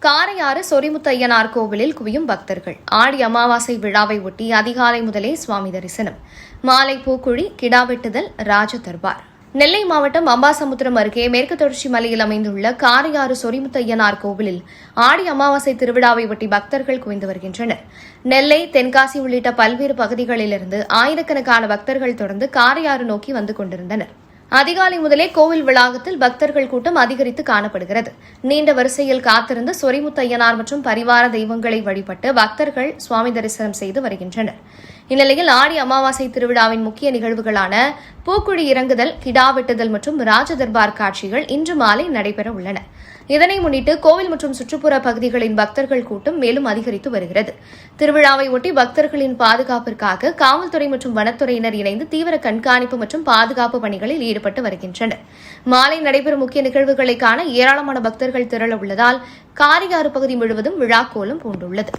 காரையாறு சொரிமுத்தையனார் கோவிலில் குவியும் பக்தர்கள். ஆடி அமாவாசை விழாவை ஒட்டி அதிகாலை முதலே சுவாமி தரிசனம். மாலை பூக்குழி, கிடா வெட்டுதல், ராஜ தர்பார். நெல்லை மாவட்டம் அம்பாசமுத்திரம் அருகே மேற்கு தொடர்ச்சி மலையில் அமைந்துள்ள காரையாறு சொரிமுத்தையனார் கோவிலில் ஆடி அமாவாசை திருவிழாவை ஒட்டி பக்தர்கள் குவிந்து வருகின்றனர். நெல்லை, தென்காசி உள்ளிட்ட பல்வேறு பகுதிகளிலிருந்து ஆயிரக்கணக்கான பக்தர்கள் தொடர்ந்து காரையாறு நோக்கி வந்து கொண்டிருந்தனர். அதிகாலை முதலே கோவில் வளாகத்தில் பக்தர்கள் கூட்டம் அதிகரித்து காணப்படுகிறது. நீண்ட வரிசையில் காத்திருந்து சொரிமுத்தையனார் மற்றும் பரிவார தெய்வங்களை வழிபட்டு பக்தர்கள் சுவாமி தரிசனம் செய்து வருகின்றனர். இந்நிலையில் ஆடி அமாவாசை திருவிழாவின் முக்கிய நிகழ்வுகளான பூக்குழி இறங்குதல், கிடா வெட்டுதல் மற்றும் ராஜ தர்பார் காட்சிகள் இன்று மாலை நடைபெற உள்ளன. இதனை முன்னிட்டு கோவில் மற்றும் சுற்றுப்புற பகுதிகளின் பக்தர்கள் கூட்டம் மேலும் அதிகரித்து வருகிறது. திருவிழாவை ஒட்டி பக்தர்களின் பாதுகாப்பிற்காக காவல்துறை மற்றும் வனத்துறையினர் இணைந்து தீவிர கண்காணிப்பு மற்றும் பாதுகாப்பு பணிகளில் ஈடுபட்டு வருகின்றனர். மாலை நடைபெறும் முக்கிய நிகழ்வுகளை காண ஏராளமான பக்தர்கள் திரள உள்ளதால் காரையாறு பகுதி முழுவதும் விழாக்கோலம் பூண்டுள்ளது.